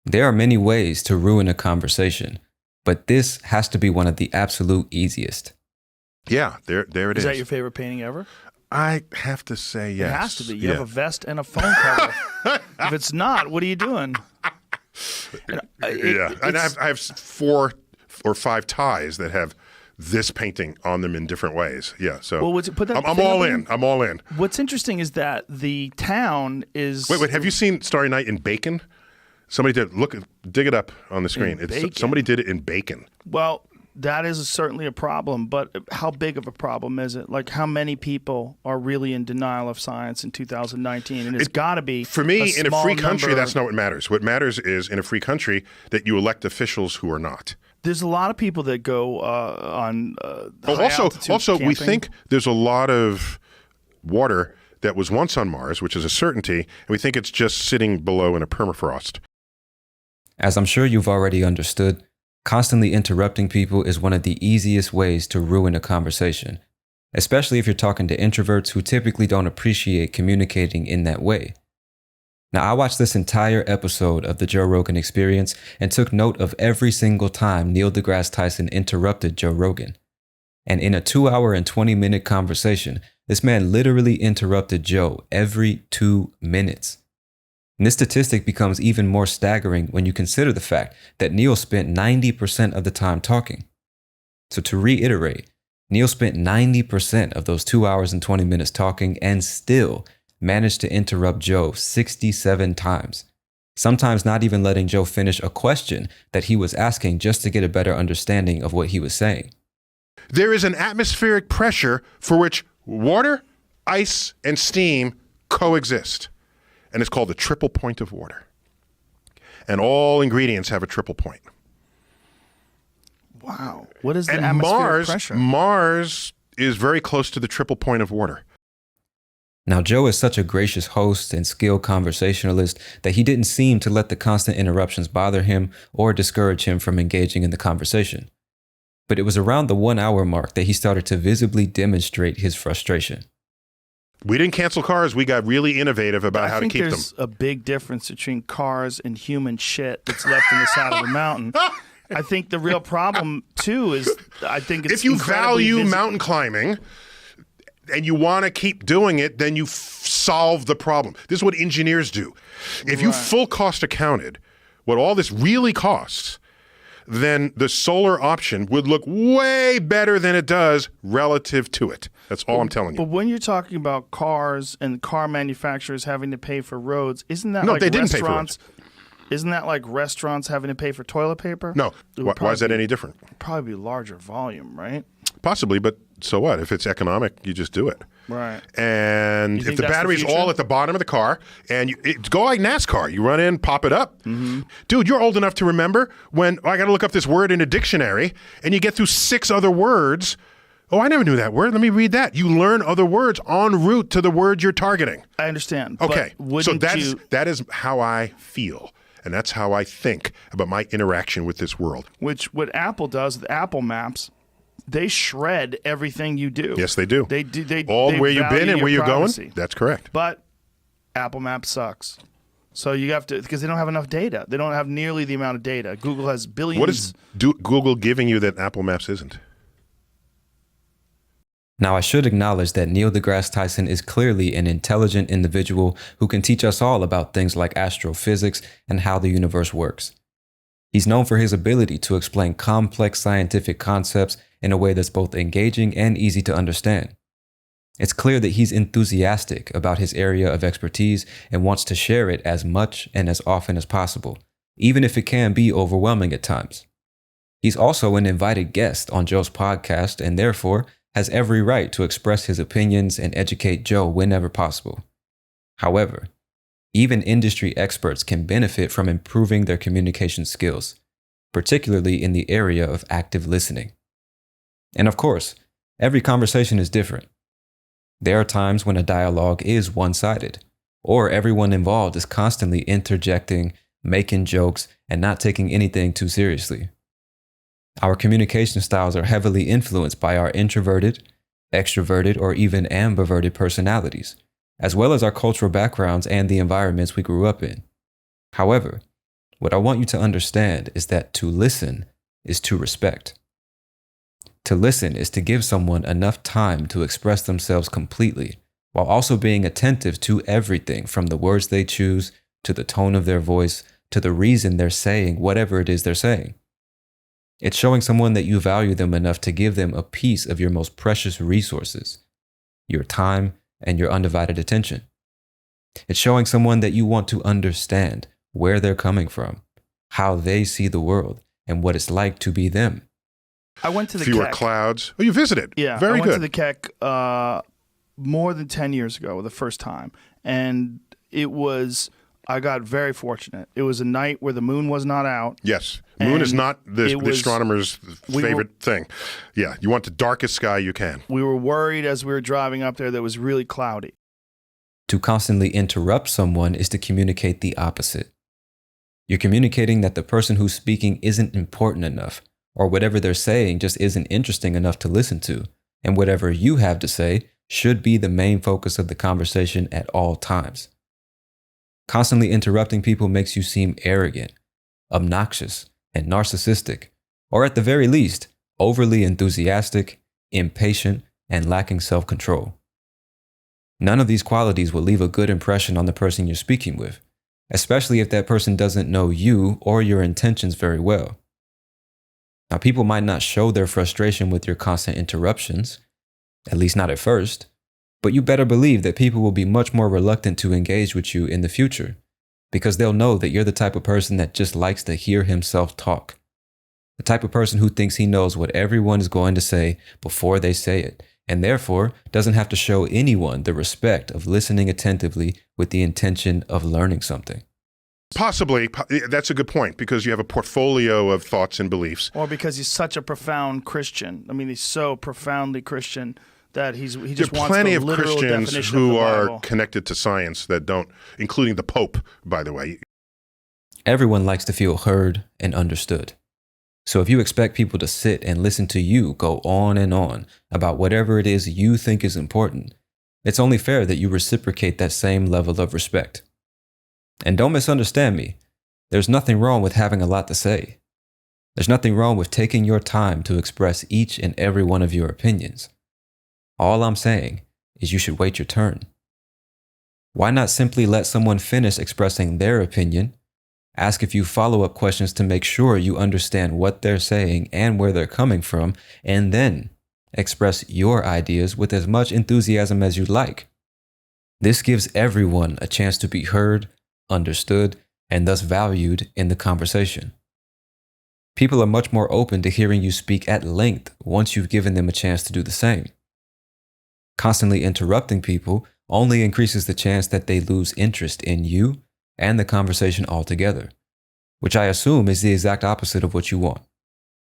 There are many ways to ruin a conversation, but this has to be one of the absolute easiest. Yeah, there it is. Is that your favorite painting ever? I have to say yes. It has to be. You have a vest and a phone cover. If it's not, what are you doing? And I have 4 or 5 ties that have this painting on them in different ways. Yeah, so I'm all in. I'm all in. What's interesting is that the town is... Wait, have you seen Starry Night in Bacon? Somebody did. Dig it up on the screen. Somebody did it in Bacon. Well, that is certainly a problem, but how big of a problem is it? Like, how many people are really in denial of science in 2019? And it's got to be for me, in a free country, that's not what matters. What matters is, in a free country, that you elect officials who are not. There's a lot of people that go on also, camping. We think there's a lot of water that was once on Mars, which is a certainty, and we think it's just sitting below in a permafrost. As I'm sure you've already understood, constantly interrupting people is one of the easiest ways to ruin a conversation, especially if you're talking to introverts who typically don't appreciate communicating in that way. Now, I watched this entire episode of the Joe Rogan Experience and took note of every single time Neil deGrasse Tyson interrupted Joe Rogan. And in a 2-hour and 20-minute conversation, this man literally interrupted Joe every 2 minutes. And this statistic becomes even more staggering when you consider the fact that Neil spent 90% of the time talking. So to reiterate, Neil spent 90% of those 2 hours and 20 minutes talking and still managed to interrupt Joe 67 times, sometimes not even letting Joe finish a question that he was asking just to get a better understanding of what he was saying. There is an atmospheric pressure for which water, ice, and steam coexist. And it's called the triple point of water. And all ingredients have a triple point. Wow. What is the atmospheric pressure? Mars is very close to the triple point of water. Now, Joe is such a gracious host and skilled conversationalist that he didn't seem to let the constant interruptions bother him or discourage him from engaging in the conversation. But it was around the 1-hour mark that he started to visibly demonstrate his frustration. We didn't cancel cars. We got really innovative about how to keep them. I think there's a big difference between cars and human shit that's left in the side of the mountain. I think the real problem, too, is if you value mountain climbing and you want to keep doing it, then you solve the problem. This is what engineers do. If you full cost accounted what all this really costs, then the solar option would look way better than it does relative to it. That's all I'm telling you. But when you're talking about cars and car manufacturers having to pay for roads, isn't that no, like they didn't restaurants? Pay for roads. Isn't that like restaurants having to pay for toilet paper? No. Why is that any different? Probably be larger volume, right? Possibly, but so what? If it's economic, you just do it. Right. And if the battery's all at the bottom of the car, and go like NASCAR, you run in, pop it up. Mm-hmm. Dude, you're old enough to remember when I got to look up this word in a dictionary, and you get through 6 other words. Oh, I never knew that word. Let me read that. You learn other words en route to the word you're targeting. I understand. Okay, so that is how I feel. And that's how I think about my interaction with this world. Which what Apple does with Apple Maps, they shred everything you do. Yes, they do. They where you've been and where you're going. That's correct. But Apple Maps sucks. So you have to, because they don't have enough data. They don't have nearly the amount of data. Google has billions. What is Google giving you that Apple Maps isn't? Now, I should acknowledge that Neil deGrasse Tyson is clearly an intelligent individual who can teach us all about things like astrophysics and how the universe works. He's known for his ability to explain complex scientific concepts in a way that's both engaging and easy to understand. It's clear that he's enthusiastic about his area of expertise and wants to share it as much and as often as possible, even if it can be overwhelming at times. He's also an invited guest on Joe's podcast and therefore has every right to express his opinions and educate Joe whenever possible. However, even industry experts can benefit from improving their communication skills, particularly in the area of active listening. And of course, every conversation is different. There are times when a dialogue is one-sided, or everyone involved is constantly interjecting, making jokes, and not taking anything too seriously. Our communication styles are heavily influenced by our introverted, extroverted, or even ambiverted personalities, as well as our cultural backgrounds and the environments we grew up in. However, What I want you to understand is that to listen is to respect. To listen is to give someone enough time to express themselves completely, while also being attentive to everything from the words they choose, to the tone of their voice, to the reason they're saying whatever it is they're saying. It's showing someone that you value them enough to give them a piece of your most precious resources, your time and your undivided attention. It's showing someone that you want to understand where they're coming from, how they see the world, and what it's like to be them. I went to the Fewer Keck. clouds. Oh, you visited. Yeah, Very I went good. to the Keck more than 10 years ago, the first time. And I got very fortunate. It was a night where the moon was not out. Yes. Moon is And not the astronomer's we favorite thing. Yeah. You want the darkest sky you can. We were worried as we were driving up there that it was really cloudy. To constantly interrupt someone is to communicate the opposite. You're communicating that the person who's speaking isn't important enough, or whatever they're saying just isn't interesting enough to listen to, and whatever you have to say should be the main focus of the conversation at all times. Constantly interrupting people makes you seem arrogant, obnoxious, and narcissistic, or at the very least, overly enthusiastic, impatient, and lacking self-control. None of these qualities will leave a good impression on the person you're speaking with, especially if that person doesn't know you or your intentions very well. Now, people might not show their frustration with your constant interruptions, at least not at first, but you better believe that people will be much more reluctant to engage with you in the future, because they'll know that you're the type of person that just likes to hear himself talk. The type of person who thinks he knows what everyone is going to say before they say it, and therefore doesn't have to show anyone the respect of listening attentively with the intention of learning something. Possibly. That's a good point, because you have a portfolio of thoughts and beliefs. Or because he's such a profound Christian. I mean, he's so profoundly Christian that he just wants plenty the of literal Christians definition who of the are Bible. connected to science that don't, including the Pope, by the way. Everyone likes to feel heard and understood. So if you expect people to sit and listen to you go on and on about whatever it is you think is important, it's only fair that you reciprocate that same level of respect. And don't misunderstand me. There's nothing wrong with having a lot to say. There's nothing wrong with taking your time to express each and every one of your opinions. All I'm saying is you should wait your turn. Why not simply let someone finish expressing their opinion, ask a few follow-up questions to make sure you understand what they're saying and where they're coming from, and then express your ideas with as much enthusiasm as you'd like. This gives everyone a chance to be heard, understood, and thus valued in the conversation. People are much more open to hearing you speak at length once you've given them a chance to do the same. Constantly interrupting people only increases the chance that they lose interest in you and the conversation altogether, which I assume is the exact opposite of what you want.